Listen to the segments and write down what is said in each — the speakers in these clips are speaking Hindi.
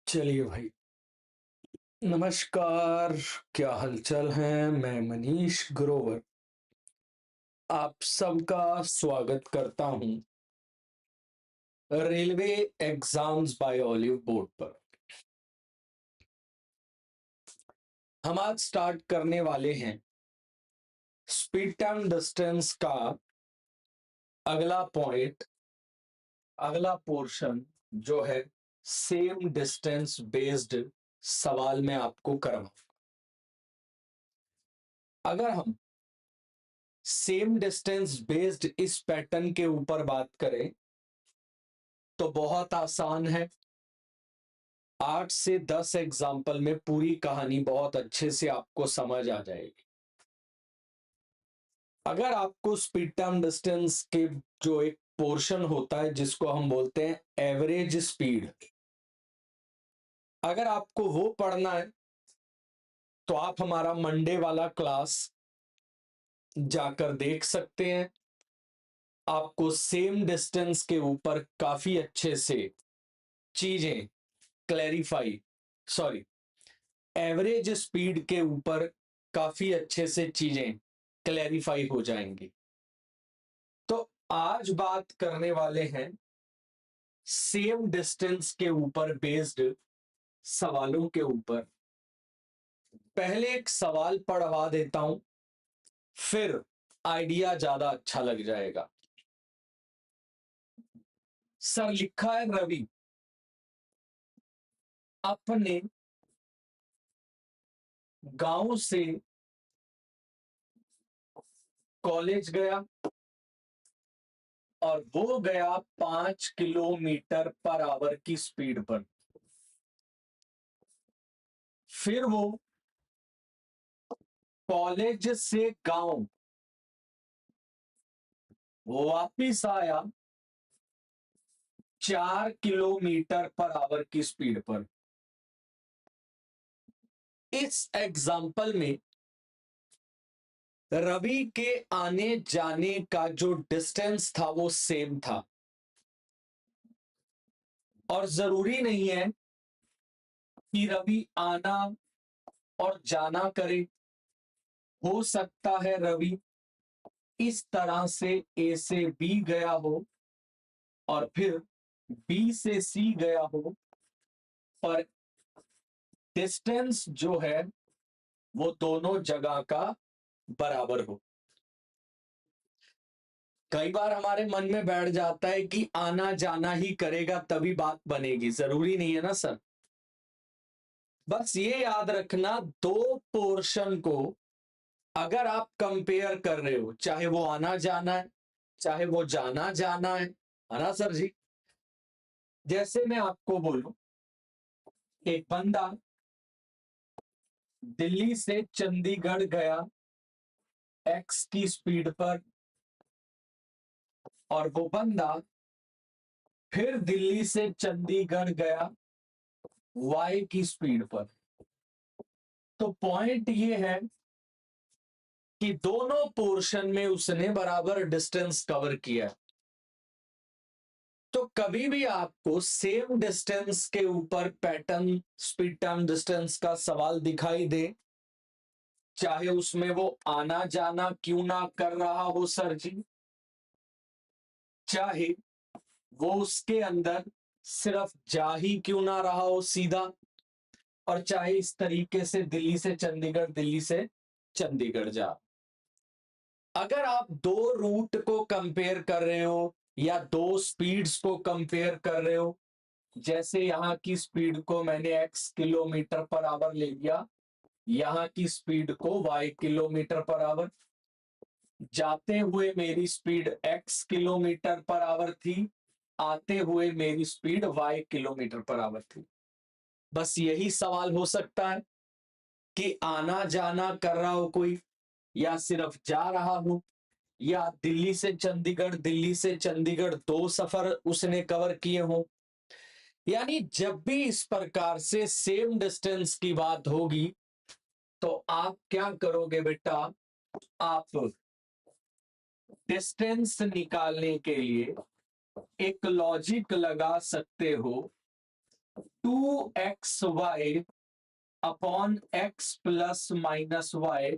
चलिए भाई। नमस्कार। क्या हालचाल है? मैं मनीष ग्रोवर आप सबका स्वागत करता हूं railway exams by Oliveboard पर। हम आज स्टार्ट करने वाले हैं स्पीड टाइम डिस्टेंस का अगला पॉइंट, अगला पोर्शन जो है सेम डिस्टेंस बेस्ड सवाल में आपको करवाऊंगा। अगर हम सेम डिस्टेंस बेस्ड इस पैटर्न के ऊपर बात करें तो बहुत आसान है। 8 से 10 एग्जाम्पल में पूरी कहानी बहुत अच्छे से आपको समझ आ जाएगी। अगर आपको स्पीड टर्म डिस्टेंस के जो एक पोर्शन होता है जिसको हम बोलते हैं एवरेज स्पीड, अगर आपको वो पढ़ना है तो आप हमारा मंडे वाला क्लास जाकर देख सकते हैं। आपको सेम डिस्टेंस के ऊपर काफी अच्छे से चीजें क्लैरिफाई, सॉरी, एवरेज स्पीड के ऊपर काफी अच्छे से चीजें क्लैरिफाई हो जाएंगी। तो आज बात करने वाले हैं सेम डिस्टेंस के ऊपर बेस्ड सवालों के ऊपर। पहले एक सवाल पढ़वा देता हूं, फिर आइडिया ज्यादा अच्छा लग जाएगा। सर, लिखा है रवि अपने गांव से कॉलेज गया और वो गया 5 किलोमीटर पर आवर की स्पीड पर। फिर वो कॉलेज से गांव वापिस आया 4 किलोमीटर पर आवर की स्पीड पर। इस एग्जाम्पल में रवि के आने जाने का जो डिस्टेंस था वो सेम था, और जरूरी नहीं है कि रवि आना और जाना करे। हो सकता है रवि इस तरह से ए से बी गया हो और फिर बी से सी गया हो, पर डिस्टेंस जो है वो दोनों जगह का बराबर हो। कई बार हमारे मन में बैठ जाता है कि आना जाना ही करेगा तभी बात बनेगी, जरूरी नहीं है ना सर। बस ये याद रखना, दो पोर्शन को अगर आप कंपेयर कर रहे हो, चाहे वो आना जाना है चाहे वो जाना जाना है ना सर जी। जैसे मैं आपको बोलूं, एक बंदा दिल्ली से चंडीगढ़ गया एक्स की स्पीड पर, और वो बंदा फिर दिल्ली से चंडीगढ़ गया वाई की स्पीड पर। तो पॉइंट ये है कि दोनों पोर्शन में उसने बराबर डिस्टेंस कवर किया। तो कभी भी आपको सेम डिस्टेंस के ऊपर पैटर्न स्पीड टाइम डिस्टेंस का सवाल दिखाई दे, चाहे उसमें वो आना जाना क्यों ना कर रहा हो सर जी, चाहे वो उसके अंदर सिर्फ जा ही क्यों ना रहा हो सीधा, और चाहे इस तरीके से दिल्ली से चंडीगढ़ जा, अगर आप दो रूट को कंपेयर कर रहे हो या दो स्पीड्स को कंपेयर कर रहे हो, जैसे यहां की स्पीड को मैंने x किलोमीटर पर आवर ले लिया, यहां की स्पीड को y किलोमीटर पर आवर, जाते हुए मेरी speed x kilometre per hour थी, आते हुए मेरी speed y kilometre per hour थी। बस यही सवाल हो सकता है कि आना जाना कर रहा हो कोई, या सिर्फ जा रहा हो, या दिल्ली से चंडीगढ़ दो सफर उसने कवर किए हो। यानी जब भी इस प्रकार से सेम डिस्टेंस की बात होगी तो आप क्या करोगे बेटा, आप डिस्टेंस निकालने के लिए एक लॉजिक लगा सकते हो 2xy upon x plus minus y,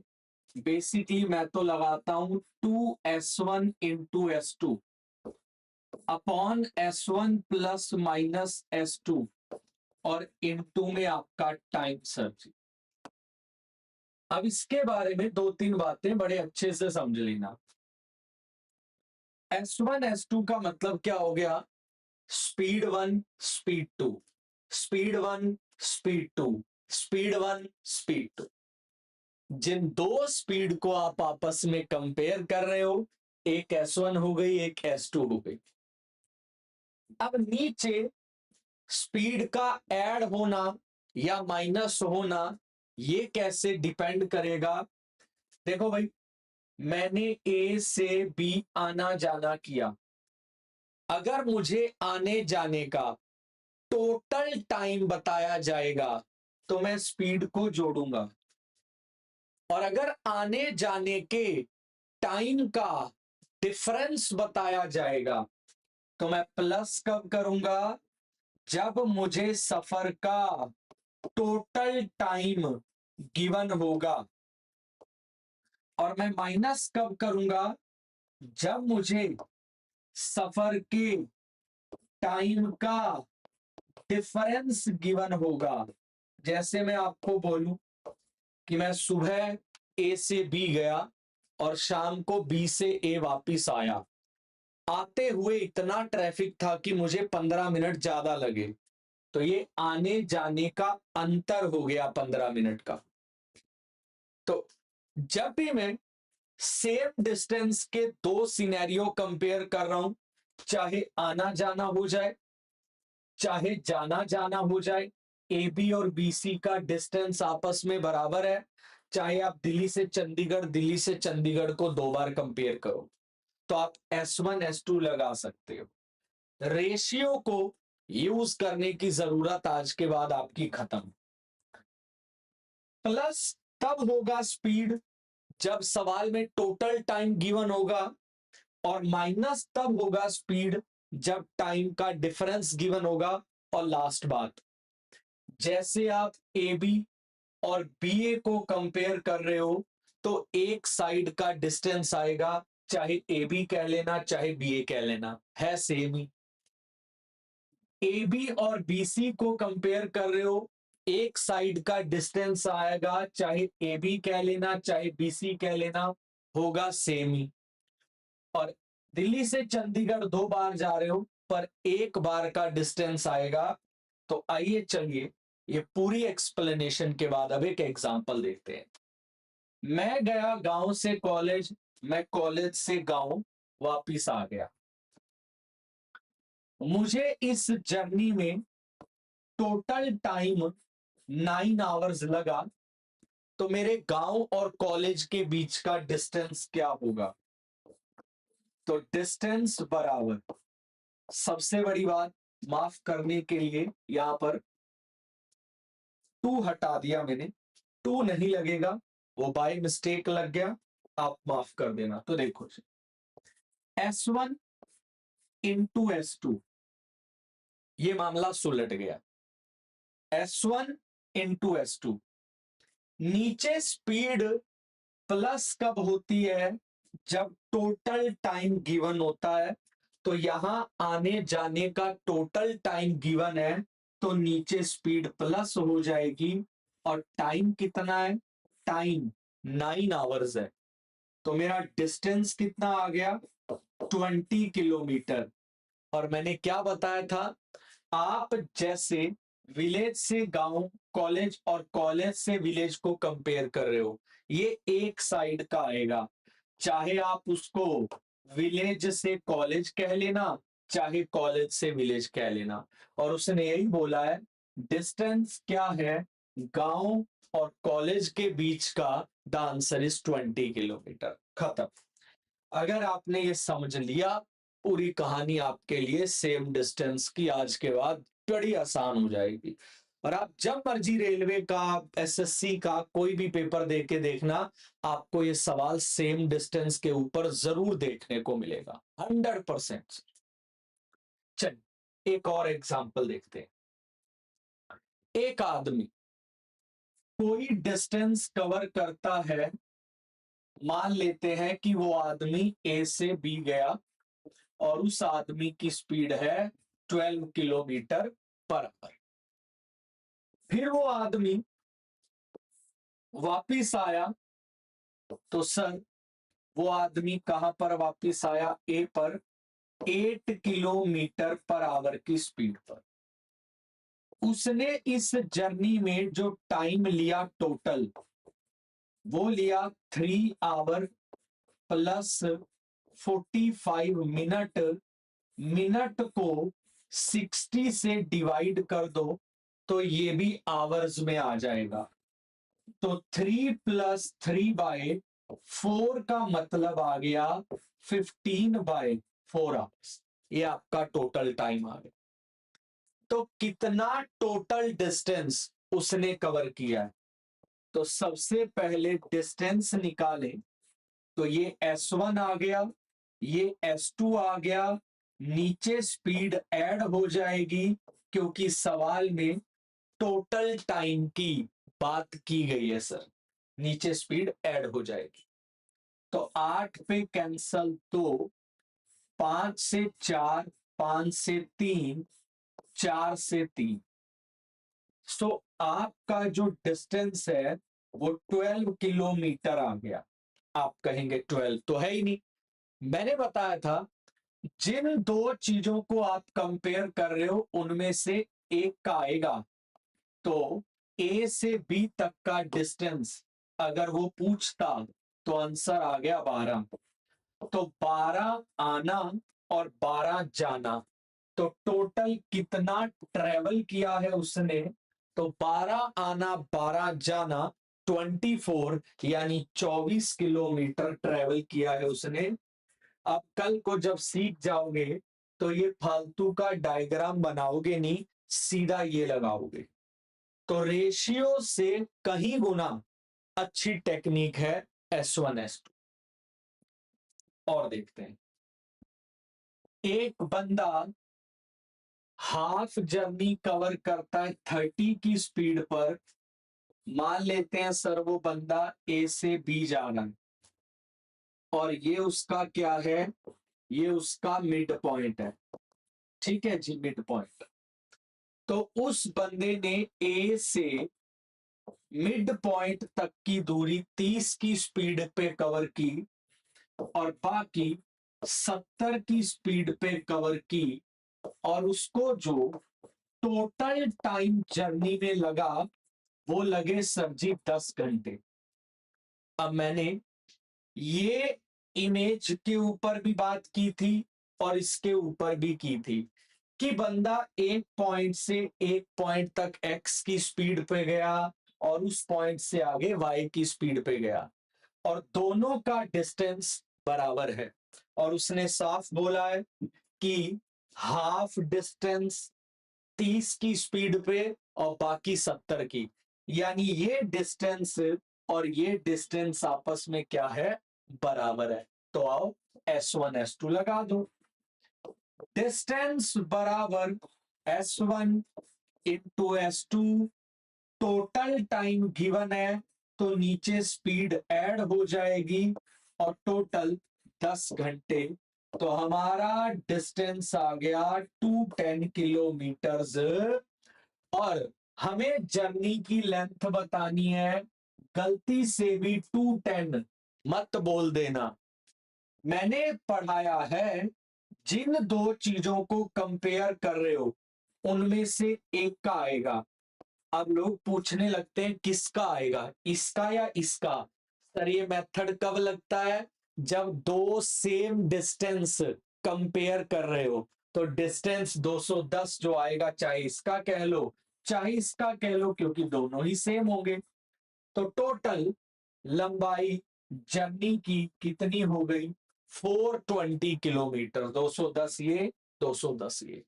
basically मैं तो लगाता हूं 2s1 into s2 upon s1 plus minus s2 और इनटू में आपका टाइम सर्च। अब इसके बारे में दो तीन बातें बड़े अच्छे से समझ लेना। S1 S2 का मतलब क्या हो गया? Speed 1 speed 2, speed 1 speed 2, speed 1 speed 2। जिन दो स्पीड को आप आपस में कंपेयर कर रहे हो, एक S1 हो गई, एक S2 हो गई। अब नीचे स्पीड का ऐड होना या माइनस होना, ये कैसे डिपेंड करेगा? देखो भाई, मैंने ए से बी आना जाना किया। अगर मुझे आने जाने का टोटल टाइम बताया जाएगा तो मैं स्पीड को जोड़ूंगा, और अगर आने जाने के टाइम का डिफरेंस बताया जाएगा तो मैं प्लस कब करूंगा? जब मुझे सफर का टोटल टाइम गिवन होगा। और मैं माइनस कब करूंगा? जब मुझे सफर के टाइम का डिफरेंस गिवन होगा। जैसे मैं आपको बोलूं कि मैं सुबह ए से बी गया और शाम को बी से ए वापिस आया। आते हुए इतना ट्रैफिक था कि मुझे 15 मिनट ज्यादा लगे, तो ये आने जाने का अंतर हो गया 15 मिनट का। तो जब भी मैं सेम डिस्टेंस के दो सिनेरियो कंपेयर कर रहा हूं, चाहे आना जाना हो जाए, चाहे जाना जाना हो जाए, ए बी और बी सी का डिस्टेंस आपस में बराबर है, चाहे आप दिल्ली से चंडीगढ़, दिल्ली से चंडीगढ़ को दो बार कंपेयर करो, तो आप S1 S2 लगा सकते हो। रेशियो को यूज करने की जरूरत आज के बाद आपकी खत्म। प्लस तब होगा स्पीड जब सवाल में टोटल टाइम गिवन होगा, और माइनस तब होगा स्पीड जब टाइम का डिफरेंस गिवन होगा। और लास्ट बात, जैसे आप ए बी और बी ए को कंपेयर कर रहे हो, तो एक साइड का डिस्टेंस आएगा, चाहे ए बी कह लेना चाहे बी ए कह लेना, है सेम ही। ए बी और बी सी को कंपेयर कर रहे हो, एक साइड का डिस्टेंस आएगा, चाहे ए बी कह लेना चाहे बी सी कह लेना, होगा सेम ही। और दिल्ली से चंडीगढ़ दो बार जा रहे हो पर एक बार का डिस्टेंस आएगा। तो आइए चलिए, ये पूरी एक्सप्लेनेशन के बाद अब एक एग्जांपल देखते हैं। मैं गया गांव से कॉलेज, मैं कॉलेज से गांव वापिस आ गया। मुझे इस जर्नी में टोटल टाइम 9 आवर्स लगा। तो मेरे गांव और कॉलेज के बीच का डिस्टेंस क्या होगा? तो डिस्टेंस बराबर, सबसे बड़ी बात, माफ करने के लिए यहां पर 2 हटा दिया मैंने, 2 नहीं लगेगा, वो बाय मिस्टेक लग गया, आप माफ कर देना। तो देखो, S1 इंटू S2, ये मामला सुलट गया। S1 इंटू S2, नीचे स्पीड प्लस कब होती है? जब टोटल टाइम गिवन होता है। तो यहां आने जाने का टोटल टाइम गिवन है, तो नीचे स्पीड प्लस हो जाएगी। और टाइम कितना है? टाइम 9 आवर्स है। तो मेरा डिस्टेंस कितना आ गया? 20 किलोमीटर। और मैंने क्या बताया था? आप जैसे विलेज से गांव, कॉलेज और कॉलेज से विलेज को कंपेयर कर रहे हो, ये एक साइड का आएगा। चाहे आप उसको विलेज से कॉलेज कह लेना, चाहे कॉलेज से विलेज कह लेना। और उसने यही बोला है, डिस्टेंस क्या है गांव और कॉलेज के बीच का? The answer is 20 kilometre. खत्म। अगर आपने ये समझ लिया, पूरी कहानी आपके लिए सेम डिस्टेंस की आज के बाद बड़ी आसान हो जाएगी। और आप जब मर्जी रेलवे का, एसएससी का कोई भी पेपर दे के देखना, आपको ये सवाल सेम डिस्टेंस के ऊपर जरूर देखने को मिलेगा, 100%। चलिए एक और एग्जांपल देखते हैं। एक आदमी कोई डिस्टेंस कवर करता है, मान लेते हैं कि वो आदमी ए से बी गया और उस आदमी की स्पीड है 12 किलोमीटर पर आवर। फिर वो आदमी वापिस आया, तो सर वो आदमी कहां पर वापिस आया? ए पर, 8 किलोमीटर पर आवर की स्पीड पर। उसने इस जर्नी में जो टाइम लिया टोटल, वो लिया 3 आवर प्लस 45 मिनट। मिनट को 60 से डिवाइड कर दो तो ये भी आवर्स में आ जाएगा। तो 3 + 3/4 का मतलब आ गया 15/4 आवर्स। ये आपका टोटल टाइम आ गया। तो कितना टोटल डिस्टेंस उसने कवर किया है? तो सबसे पहले डिस्टेंस निकालें, तो ये S1 आ गया, ये S2 आ गया, नीचे स्पीड ऐड हो जाएगी क्योंकि सवाल में टोटल टाइम की बात की गई है सर, नीचे स्पीड ऐड हो जाएगी। तो 8 पे कैंसल 2, 5 से 4, 5 से 3, 4 से 3। सो आपका जो डिस्टेंस है वो 12 किलोमीटर आ गया। आप कहेंगे 12 तो है ही नहीं। मैंने बताया था जिन दो चीजों को आप कंपेयर कर रहे हो उनमें से एक का आएगा। तो ए से बी तक का डिस्टेंस अगर वो पूछता तो आंसर आ गया 12। तो 12 आना और 12 जाना, तो टोटल कितना ट्रेवल किया है उसने? तो 12 आना 12 जाना 24, यानी 24 किलोमीटर ट्रेवल किया है उसने। अब कल को जब सीख जाओगे तो ये फालतू का डायग्राम बनाओगे नहीं, सीधा ये लगाओगे। तो रेशियो से कहीं गुना अच्छी टेक्निक है S1 S2। और देखते हैं, एक बंदा हाफ जर्नी कवर करता है 30 की स्पीड पर। मान लेते हैं सर वो बंदा ए से बी जा रहा है और ये उसका क्या है? ये उसका मिड पॉइंट है। ठीक है जी, मिड पॉइंट। तो उस बंदे ने ए से मिड पॉइंट तक की दूरी 30 की स्पीड पे कवर की और बाकी 70 की स्पीड पे कवर की, और उसको जो टोटल टाइम जर्नी में लगा वो लगे सर जी 10 घंटे। अब मैंने ये इमेज के ऊपर भी बात की थी और इसके ऊपर भी की थी कि बंदा एक पॉइंट से एक पॉइंट तक एक्स की स्पीड पे गया और उस पॉइंट से आगे वाई की स्पीड पे गया और दोनों का डिस्टेंस बराबर है। और उसने साफ बोला है कि हाफ डिस्टेंस 30 की स्पीड पे और बाकी 70 की, यानी ये डिस्टेंस और ये डिस्टेंस आपस में क्या है? बराबर है। तो आओ S1 S2 लगा दो। डिस्टेंस बराबर S1 into S2, total time given है तो नीचे स्पीड ऐड हो जाएगी और टोटल 10 घंटे। तो हमारा डिस्टेंस आ गया 210 किलोमीटर्स। और हमें जर्नी की लेंथ बतानी है, गलती से भी 210 मत बोल देना। मैंने पढ़ाया है जिन दो चीजों को कंपेयर कर रहे हो उनमें से एक का आएगा। अब लोग पूछने लगते हैं किसका आएगा, इसका या इसका? सर ये मेथड कब लगता है? जब दो सेम डिस्टेंस कंपेयर कर रहे हो। तो डिस्टेंस 210 जो आएगा, चाहे इसका कह लो चाहे इसका कह लो, क्योंकि दोनों ही सेम होंगे। तो टोटल लंबाई जर्नी की कितनी हो गई? 420 किलोमीटर। 210 ये, 210 ये।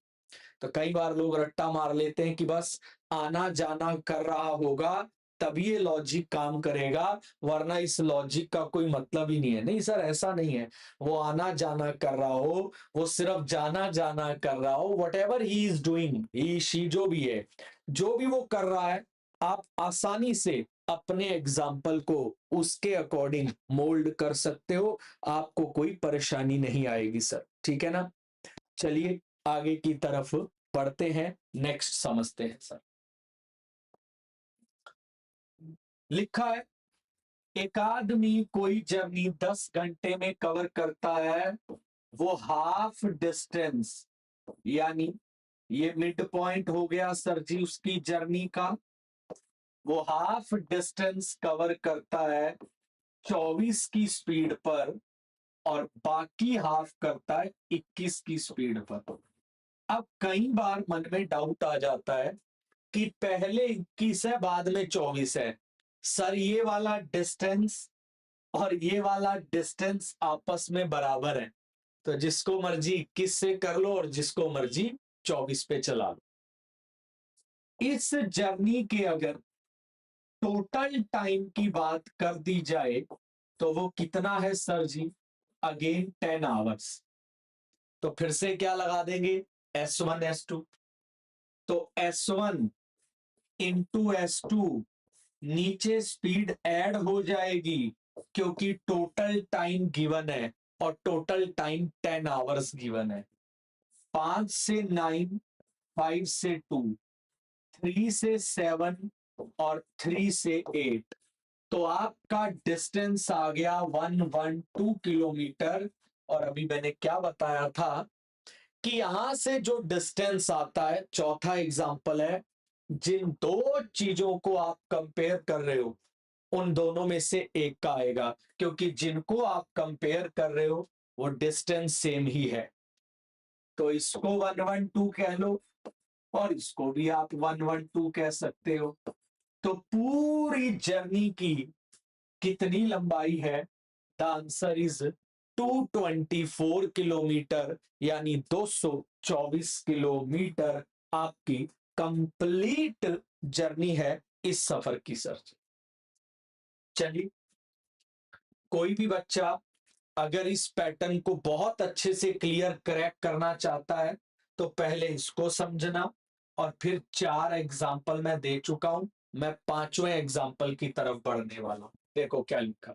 तो कई बार लोग रट्टा मार लेते हैं कि बस आना जाना कर रहा होगा तभी ये लॉजिक काम करेगा, वरना इस लॉजिक का कोई मतलब ही नहीं है। नहीं सर ऐसा नहीं है, वो आना जाना कर रहा हो, वो सिर्फ जाना जाना कर रहा हो, what ever he is doing, he she जो भी है, जो भी वो कर रहा है, आप आसानी से अपने एग्जाम्पल को उसके अकॉर्डिंग मोल्ड कर सकते हो, आपको कोई परेशानी नहीं आएगी सर। ठीक है ना। चलिए आगे की तरफ बढ़ते हैं, नेक्स्ट समझते हैं सर। लिखा है एक आदमी कोई जर्नी 10 घंटे में कवर करता है, वो हाफ डिस्टेंस, यानी ये मिड पॉइंट हो गया सर जी उसकी जर्नी का, वो हाफ डिस्टेंस कवर करता है 24 की स्पीड पर और बाकी हाफ करता है 21 की स्पीड पर। अब कई बार मन में डाउट आ जाता है कि पहले 21 है बाद में 24 है, सर ये वाला डिस्टेंस और ये वाला डिस्टेंस आपस में बराबर है, तो जिसको मर्जी 21 से कर लो और जिसको मर्जी 24 पे चला लो। इस जर्नी के अगर टोटल टाइम की बात कर दी जाए तो वो कितना है सर जी, अगेन 10 आवर्स। तो फिर से क्या लगा देंगे, S1 S2, तो S1 इंटू S2, नीचे स्पीड ऐड हो जाएगी क्योंकि टोटल टाइम गिवन है और टोटल टाइम 10 आवर्स गिवन है। 5 से 9, 5 से 2, 3 से 7 और 3 से 8, तो आपका डिस्टेंस आ गया 112 किलोमीटर। और अभी मैंने क्या बताया था कि यहां से जो डिस्टेंस आता है, चौथा एग्जांपल है, जिन दो चीजों को आप कंपेयर कर रहे हो उन दोनों में से एक का आएगा, क्योंकि जिनको आप कंपेयर कर रहे हो वो डिस्टेंस सेम ही है। तो इसको 112 कह लो और इसको भी आप 112 कह सकते हो। तो पूरी जर्नी की कितनी लंबाई है, द आंसर इज 224 किलोमीटर, यानी 224 किलोमीटर आपकी कंप्लीट जर्नी है इस सफर की सर। चलिए, कोई भी बच्चा अगर इस पैटर्न को बहुत अच्छे से क्लियर क्रैक करना चाहता है तो पहले इसको समझना, और फिर 4 एग्जाम्पल मैं दे चुका हूं, मैं 5वें एग्जाम्पल की तरफ बढ़ने वाला हूं। देखो क्या लिखा,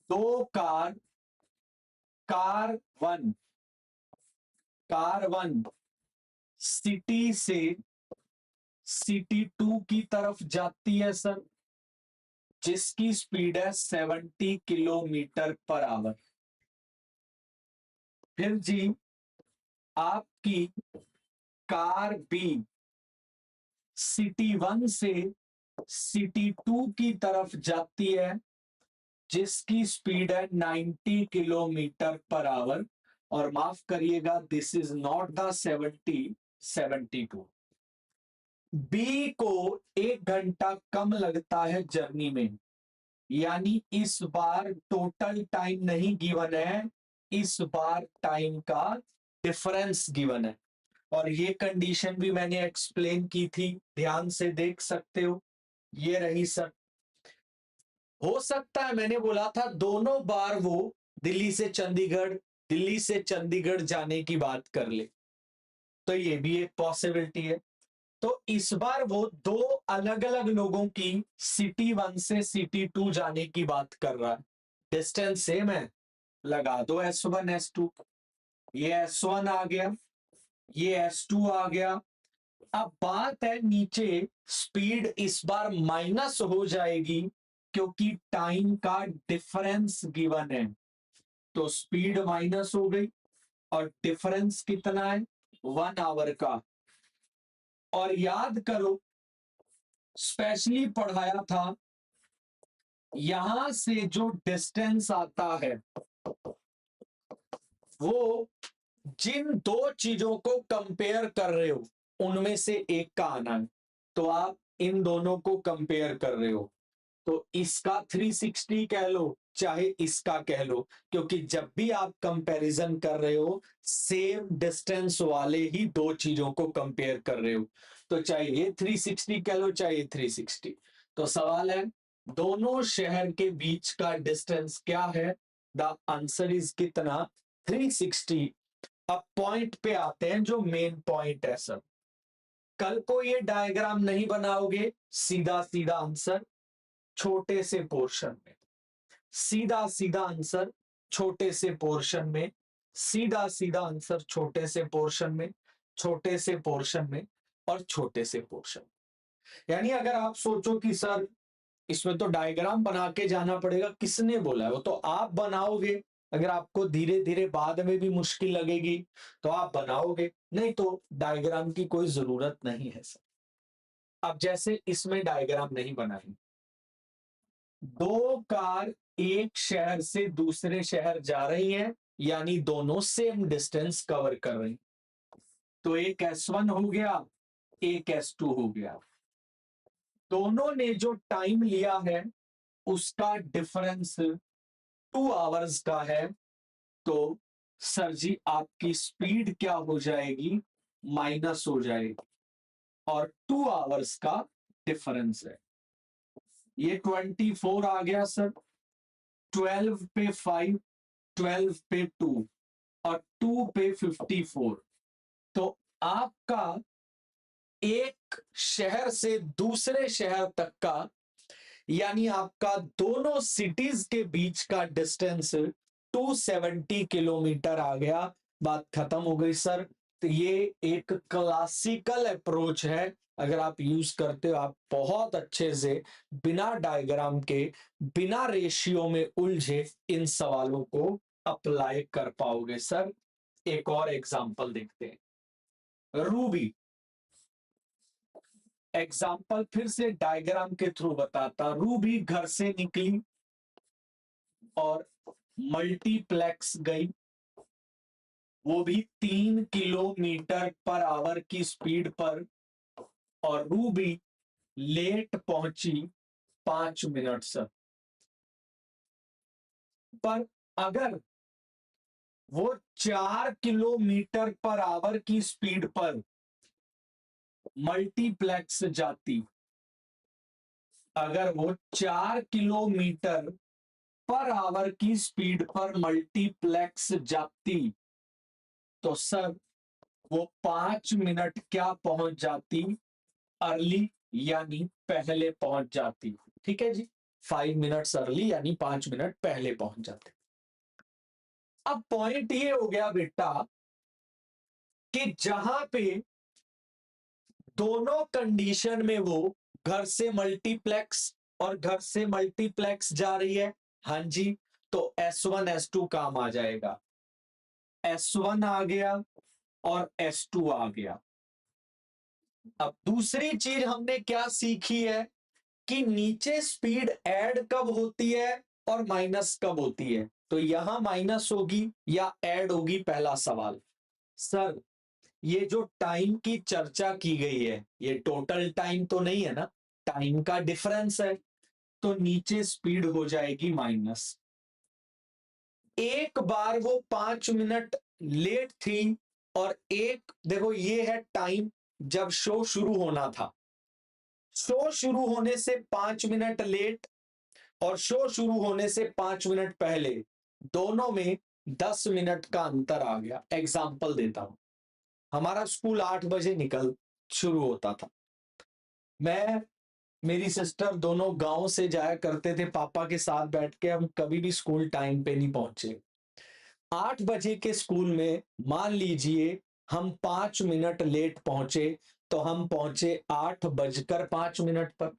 2 कार, कार 1 सिटी से सिटी 2 की तरफ जाती है सर, जिसकी स्पीड है 70 किलोमीटर पर आवर। फिर जी आपकी कार बी सिटी 1 से सिटी 2 की तरफ जाती है, जिसकी स्पीड है 90 किलोमीटर पर आवर। और माफ करिएगा, this is not the 70, 72। B को 1 घंटा कम लगता है जर्नी में, यानी इस बार टोटल टाइम नहीं गिवन है, इस बार टाइम का डिफरेंस गिवन है। और ये कंडीशन भी मैंने एक्सप्लेन की थी, ध्यान से देख सकते हो, ये रही सर। हो सकता है मैंने बोला था दोनों बार वो दिल्ली से चंडीगढ़, दिल्ली से चंडीगढ़ जाने की बात कर ले, तो ये भी एक पॉसिबिलिटी है। तो इस बार वो 2 अलग अलग लोगों की सिटी 1 से सिटी 2 जाने की बात कर रहा है, डिस्टेंस सेम है, लगा दो S1 S2, ये S1 आ गया, ये S2 आ गया। अब बात है नीचे स्पीड इस बार माइनस हो जाएगी क्योंकि टाइम का डिफरेंस गिवन है, तो स्पीड माइनस हो गई और डिफरेंस कितना है, 1 आवर का। और याद करो स्पेशली पढ़ाया था, यहां से जो डिस्टेंस आता है वो जिन 2 चीजों को कंपेयर कर रहे हो उनमें से एक का आना है, तो आप इन दोनों को कंपेयर कर रहे हो, तो इसका 360 कह लो चाहे इसका कह लो, क्योंकि जब भी आप कंपैरिजन कर रहे हो सेम डिस्टेंस वाले ही दो चीजों को कंपेयर कर रहे हो, तो चाहे ये 360 कह लो चाहे 360। तो सवाल है दोनों शहर के बीच का डिस्टेंस क्या है? द आंसर इज कितना? 360। अब पॉइंट पे आते हैं जो मेन पॉइंट है सर। कल को ये डायग्राम नहीं बनाओगे, सीधा सीधा आंसर छोटे से पोर्शन में, सीधा सीधा आंसर छोटे से पोर्शन में, सीधा सीधा आंसर छोटे से पोर्शन में, छोटे से पोर्शन में और छोटे से पोर्शन। यानी अगर आप सोचो कि सर इसमें तो डायग्राम बना के जाना पड़ेगा, किसने बोला है? वो तो आप बनाओगे। अगर आपको धीरे धीरे बाद में भी मुश्किल लगेगी तो आप बनाओगे, नहीं तो डायग्राम की कोई जरूरत नहीं है सर। अब जैसे इसमें डायग्राम नहीं बनाएंगे, दो कार एक शहर से दूसरे शहर जा रही हैं, यानी दोनों सेम डिस्टेंस कवर कर रही, तो एक S1 हो गया, एक S2 हो गया। दोनों ने जो टाइम लिया है उसका डिफरेंस 2 आवर्स का है, तो सर जी आपकी स्पीड क्या हो जाएगी? माइनस हो जाएगी, और 2 आवर्स का डिफरेंस है। ये 24 आ गया सर, 12 पे 5, 12 पे 2 और 2 पे 54। तो आपका एक शहर से दूसरे शहर तक का, यानी आपका दोनों सिटीज के बीच का डिस्टेंस 270 किलोमीटर आ गया। बात खत्म हो गई सर। तो ये एक क्लासिकल अप्रोच है, अगर आप यूज करते हो आप बहुत अच्छे से बिना डायग्राम के, बिना रेशियो में उलझे इन सवालों को अप्लाई कर पाओगे सर। एक और एग्जांपल देखते हैं, रूबी। एग्जाम्पल फिर से डायग्राम के थ्रू बताता। रूबी घर से निकली और मल्टीप्लेक्स गई, वो भी 3 किलोमीटर पर आवर की स्पीड पर, और रूबी लेट पहुंची 5 मिनट से। पर अगर वो 4 किलोमीटर पर आवर की स्पीड पर मल्टीप्लेक्स जाती, अगर वो 4 किलोमीटर पर आवर की स्पीड पर मल्टीप्लेक्स जाती, तो सर वो 5 मिनट क्या पहुंच जाती? अर्ली, यानी पहले पहुंच जाती। ठीक है जी, 5 मिनट्स अर्ली यानी 5 मिनट पहले पहुंच जाते। अब पॉइंट ये हो गया बेटा कि जहां पे दोनों कंडीशन में वो घर से मल्टीप्लेक्स और घर से मल्टीप्लेक्स जा रही है, हाँ जी, तो S1 S2 काम आ जाएगा। S1 आ गया और S2 आ गया। अब दूसरी चीज हमने क्या सीखी है कि नीचे स्पीड ऐड कब होती है और माइनस कब होती है। तो यहां माइनस होगी या ऐड होगी, पहला सवाल। सर ये जो टाइम की चर्चा की गई है ये टोटल टाइम तो नहीं है ना, टाइम का डिफरेंस है, तो नीचे स्पीड हो जाएगी माइनस। एक बार वो 5 मिनट लेट थी, और एक देखो ये है टाइम जब शो शुरू होना था। शो शुरू होने से 5 मिनट लेट और शो शुरू होने से 5 मिनट पहले, दोनों में 10 मिनट का अंतर आ गया। एग्जाम्पल देता हूं, हमारा स्कूल 8 बजे निकल शुरू होता था। मैं, मेरी सिस्टर दोनों गांव से जाया करते थे पापा के साथ बैठ के, हम कभी भी स्कूल टाइम पे नहीं पहुंचे। 8 बजे के स्कूल में मान लीजिए हम 5 मिनट लेट पहुंचे, तो हम पहुंचे 8:05 पर।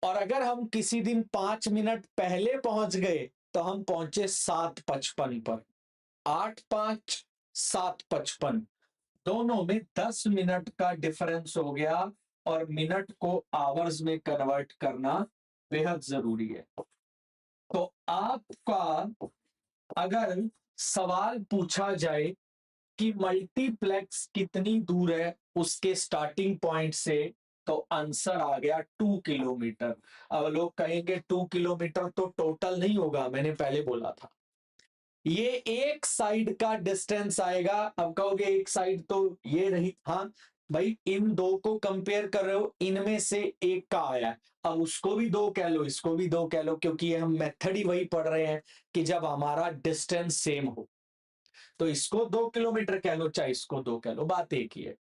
और अगर हम किसी दिन 5 मिनट पहले पहुंच गए तो हम पहुंचे 7:55 पर। 8:05 7:55, दोनों में 10 मिनट का डिफरेंस हो गया, और मिनट को आवर्स में कन्वर्ट करना बेहद जरूरी है। तो आपका अगर सवाल पूछा जाए कि मल्टीप्लेक्स कितनी दूर है उसके स्टार्टिंग पॉइंट से, तो आंसर आ गया 2 किलोमीटर। अब लोग कहेंगे 2 किलोमीटर तो टोटल नहीं होगा, मैंने पहले बोला था ये एक साइड का डिस्टेंस आएगा। अब कहोगे एक साइड तो ये रही, हाँ भाई इन दो को कंपेयर कर रहे हो, इनमें से एक का आया है, अब उसको भी दो कह लो, इसको भी दो कह लो, क्योंकि ये हम मेथड ही वही पढ़ रहे हैं कि जब हमारा डिस्टेंस सेम हो, तो इसको 2 किलोमीटर कह लो चाहे इसको 2 कह लो, बात एक ही है।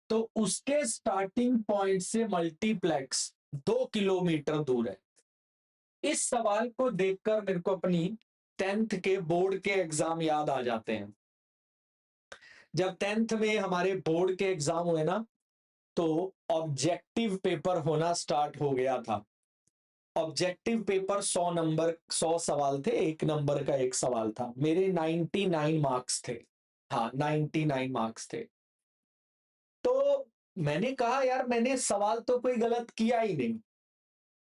तो उसके स्टार्टिंग पॉइंट से मल्टीप्लेक्स 2 किलोमीटर दूर है। इस सवाल को देखकर मेरे को अपनी 10th के बोर्ड के एग्जाम याद आ जाते हैं। जब 10th में हमारे बोर्ड के एग्जाम हुए ना, तो ऑब्जेक्टिव पेपर होना स्टार्ट हो गया था। ऑब्जेक्टिव पेपर 100 नंबर 100 सवाल थे, एक नंबर का एक सवाल था। मेरे 99 मार्क्स थे, हाँ 99 मार्क्स थे। तो मैंने कहा यार मैंने सवाल तो कोई गलत किया ही नहीं।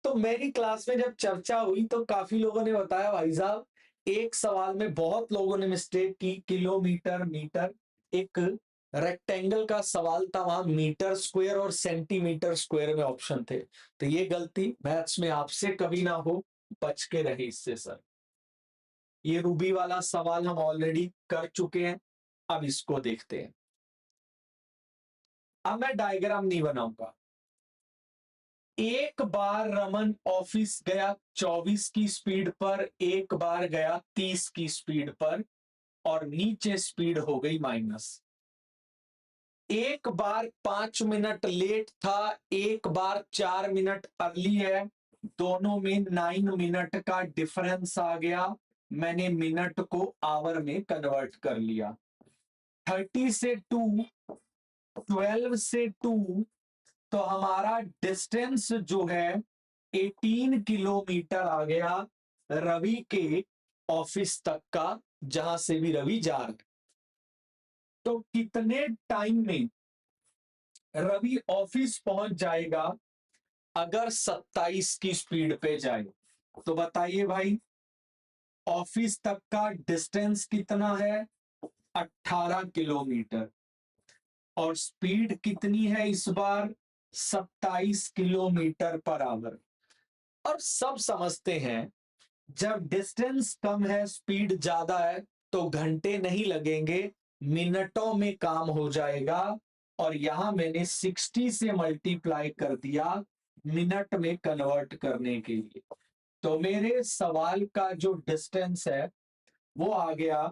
तो मेरी क्लास में जब चर्चा हुई तो काफी लोगों ने बताया भाई साहब एक सवाल में बहुत लोगों ने मिस्टेक की, किलोमीटर मीटर, एक रेक्टेंगल का सवाल था वहां मीटर स्क्वायर और सेंटीमीटर स्क्वायर में ऑप्शन थे। तो ये गलती मैथ्स में आपसे कभी ना हो, बच के रहे इससे सर। ये रूबी वाला सवाल हम ऑलरेडी कर चुके हैं, अब इसको देखते हैं। अब मैं डायग्राम नहीं बनाऊंगा। एक बार रमन ऑफिस गया 24 की स्पीड पर, एक बार गया 30 की स्पीड पर, और नीचे स्पीड हो गई माइनस। एक बार 5 मिनट लेट था, एक बार 4 मिनट अर्ली है, दोनों में 9 मिनट का डिफरेंस आ गया। मैंने मिनट को आवर में कन्वर्ट कर लिया। 30 से 2, 12 से 2, तो हमारा डिस्टेंस जो है 18 किलोमीटर आ गया रवि के ऑफिस तक का, जहां से भी रवि जा रहा है। तो कितने टाइम में रवि ऑफिस पहुंच जाएगा अगर 27 की स्पीड पे जाए? तो बताइए भाई ऑफिस तक का डिस्टेंस कितना है? 18 किलोमीटर, और स्पीड कितनी है इस बार? 27 किलोमीटर पर आवर। और सब समझते हैं जब डिस्टेंस कम है स्पीड ज्यादा है तो घंटे नहीं लगेंगे, मिनटों में काम हो जाएगा। और यहां मैंने 60 से मल्टीप्लाई कर दिया मिनट में कन्वर्ट करने के लिए। तो मेरे सवाल का जो डिस्टेंस है वो आ गया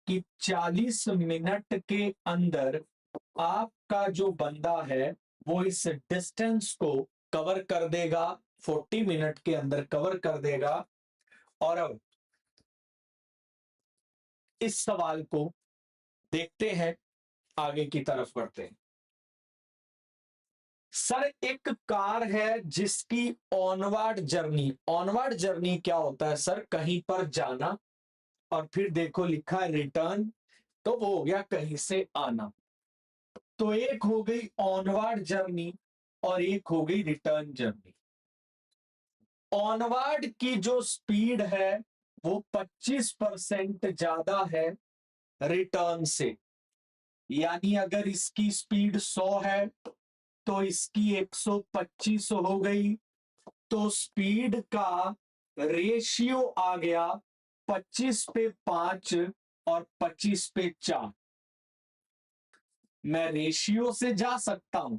कि 40 मिनट के अंदर आपका जो बंदा है वो इस डिस्टेंस को कवर कर देगा, 40 मिनट के अंदर कवर कर देगा। और अब इस सवाल को देखते हैं, आगे की तरफ बढ़ते हैं। सर एक कार है जिसकी ऑनवर्ड जर्नी क्या होता है सर? कहीं पर जाना, और फिर देखो लिखा है रिटर्न, तो वो हो गया कहीं से आना। तो एक हो गई ऑनवर्ड जर्नी और एक हो गई रिटर्न जर्नी। ऑनवर्ड की जो स्पीड है वो 25% ज्यादा है रिटर्न से। यानी अगर इसकी स्पीड 100 है तो इसकी 125 हो गई। तो स्पीड का रेशियो आ गया 25 पे 5 और 25 पे 4। मैं रेशियो से जा सकता हूं,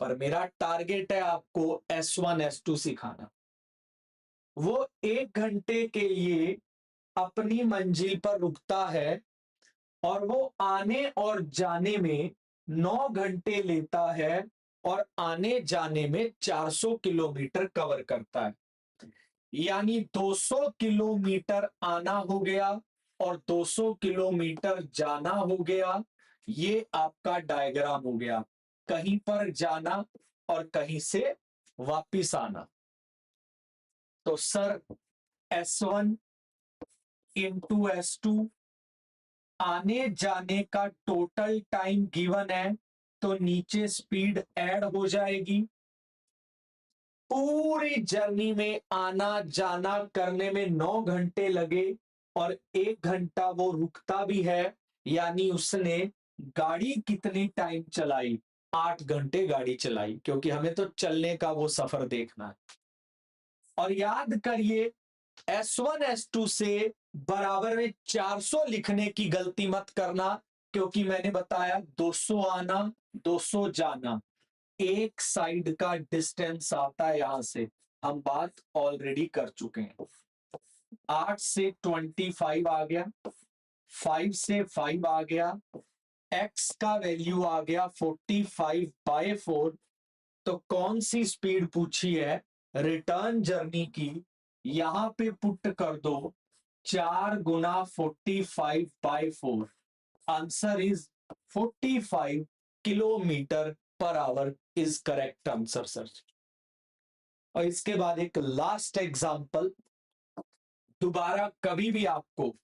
पर मेरा टारगेट है आपको S1 S2 सिखाना। वो 1 घंटे के लिए अपनी मंजिल पर रुकता है और वो आने और जाने में 9 घंटे लेता है, और आने जाने में 400 किलोमीटर कवर करता है। यानी 200 किलोमीटर आना हो गया और 200 किलोमीटर जाना हो गया। ये आपका डायग्राम हो गया, कहीं पर जाना और कहीं से वापिस आना। तो सर S1 इंटू S2 आने जाने का टोटल टाइम गिवन है, तो नीचे स्पीड ऐड हो जाएगी। पूरी जर्नी में आना जाना करने में 9 घंटे लगे और 1 घंटा वो रुकता भी है, यानी उसने गाड़ी कितनी टाइम चलाई? 8 घंटे गाड़ी चलाई, क्योंकि हमें तो चलने का वो सफर देखना है। और याद करिए S1 S2 से बराबर में 400 लिखने की गलती मत करना, क्योंकि मैंने बताया 200 आना 200 जाना, एक साइड का डिस्टेंस आता है। यहां से हम बात ऑलरेडी कर चुके हैं। 8 से 25 आ गया, 5 से 5 आ गया, x का वैल्यू आ गया 45/4। तो कौन सी स्पीड पूछी है रिटर्न जर्नी की, यहां पे पुट कर दो 4 गुना 45/4। Answer is 45 kilometre per hour is correct answer sir. और इसके बाद एक लास्ट एग्जांपल, दोबारा कभी भी आपको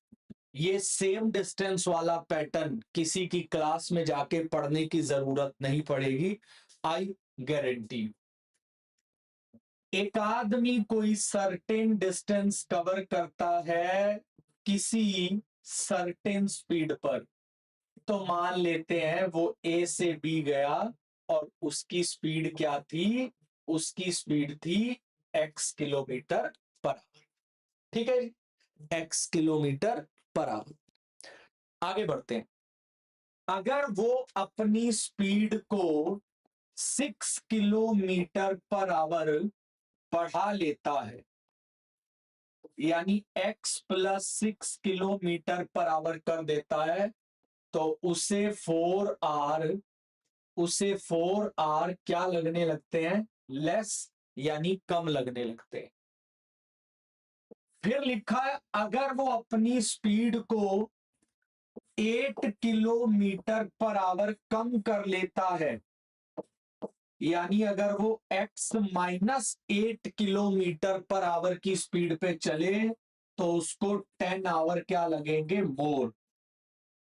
ये सेम डिस्टेंस वाला पैटर्न किसी की क्लास में जाके पढ़ने की जरूरत नहीं पड़ेगी, आई गारंटी। एक आदमी कोई सर्टेन डिस्टेंस कवर करता है किसी सर्टेन स्पीड पर, तो मान लेते हैं वो ए से बी गया और उसकी स्पीड क्या थी, उसकी स्पीड थी x किलोमीटर पर आवर। ठीक है, x किलोमीटर पर आवर। आगे बढ़ते हैं। अगर वो अपनी स्पीड को 6 किलोमीटर पर आवर बढ़ा लेता है, यानी x plus 6 kilometre per hour कर देता है, तो उसे 4R क्या लगने लगते हैं, लेस, यानी कम लगने लगते हैं। फिर लिखा है अगर वो अपनी स्पीड को 8 किलोमीटर पर आवर कम कर लेता है, यानी अगर वो x minus 8 kilometre per hour की स्पीड पे चले, तो उसको 10 आवर क्या लगेंगे, मोर।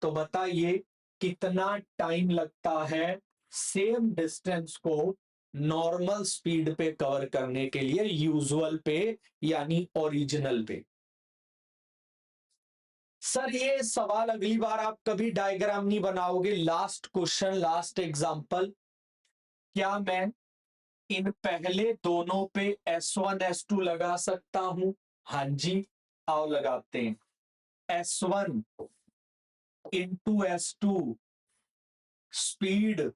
तो बताइए कितना टाइम लगता है सेम डिस्टेंस को नॉर्मल स्पीड पे कवर करने के लिए, यूजुअल पे यानी ओरिजिनल पे। सर ये सवाल अगली बार आप कभी डायग्राम नहीं बनाओगे, लास्ट क्वेश्चन लास्ट एग्जांपल, क्या मैं इन पहले दोनों पे S1 S2 लगा सकता हूं? हाँ जी, आओ लगाते हैं। S1 into S2 speed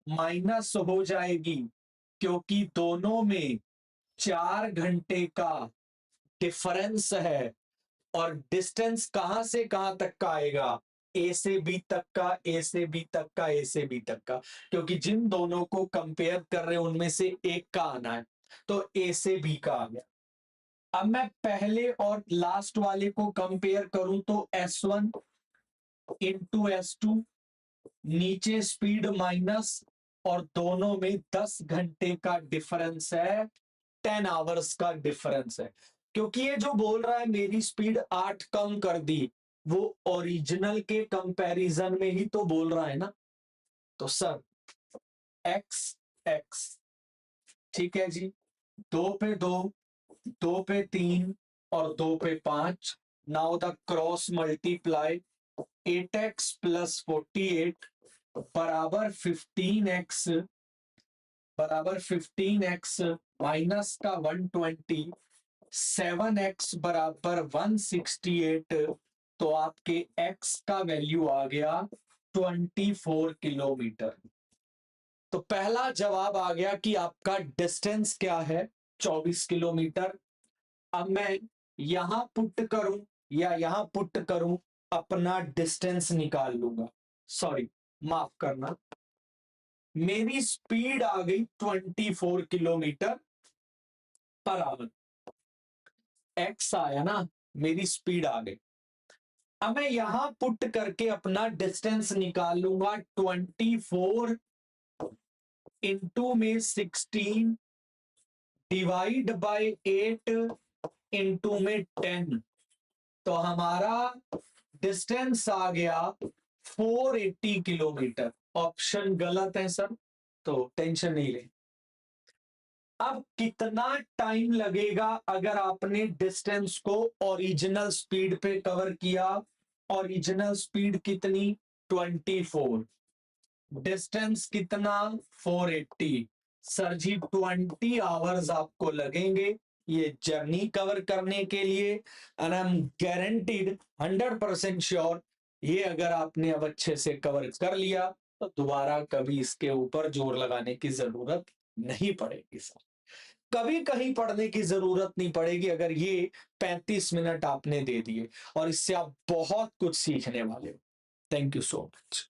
minus हो जाएगी, क्योंकि दोनों में 4 घंटे का डिफरेंस है। और डिस्टेंस कहां से कहां तक का आएगा, ए से बी तक का, ए से बी तक का, ए से बी तक का, क्योंकि जिन दोनों को कंपेयर कर रहे हैं उनमें से एक का आना है, तो ए से बी का आ गया। अब मैं पहले और लास्ट वाले को कंपेयर करूं तो S1 इंटू S2, नीचे स्पीड माइनस, और दोनों में 10 घंटे का डिफरेंस है, 10 आवर्स का डिफरेंस है। क्योंकि ये जो बोल रहा है मेरी स्पीड 8 कम कर दी, वो ओरिजिनल के कंपैरिजन में ही तो बोल रहा है ना। तो सर एक्स एक्स, ठीक है जी, 2 पे 2, 2 पे 3 और 2 पे 5। Now the cross multiply, 8x plus 48 बराबर 15x, बराबर 15x माइनस का 120, 7x बराबर 168। तो आपके x का वैल्यू आ गया 24 किलोमीटर। तो पहला जवाब आ गया कि आपका डिस्टेंस क्या है, 24 किलोमीटर। अब मैं यहां पुट करूं या यहां पुट करूं, अपना डिस्टेंस निकाल लूंगा। सॉरी, माफ करना, मेरी स्पीड आ गई 24 किलोमीटर पर आवर। एक्स आया ना, मेरी स्पीड आ गई। अब मैं यहां पुट करके अपना डिस्टेंस निकाल लूंगा, 24 इंटू में 16 डिवाइड बाय 8 इंटू में 10। तो हमारा डिस्टेंस आ गया 480 किलोमीटर। ऑप्शन गलत है सर, तो टेंशन नहीं ले। अब कितना टाइम लगेगा अगर आपने डिस्टेंस को ओरिजिनल स्पीड पे कवर किया? ओरिजिनल स्पीड कितनी, 24। डिस्टेंस कितना 480। सर जी 20 आवर्स आपको लगेंगे ये जर्नी कवर करने के लिए, and I am guaranteed 100% sure ये अगर आपने अब अच्छे से कवर कर लिया तो दोबारा कभी इसके ऊपर जोर लगाने की जरूरत नहीं पड़ेगी सर, कभी कहीं पढ़ने की जरूरत नहीं पड़ेगी अगर ये 35 मिनट आपने दे दिए, और इससे आप बहुत कुछ सीखने वाले हो। Thank you so much.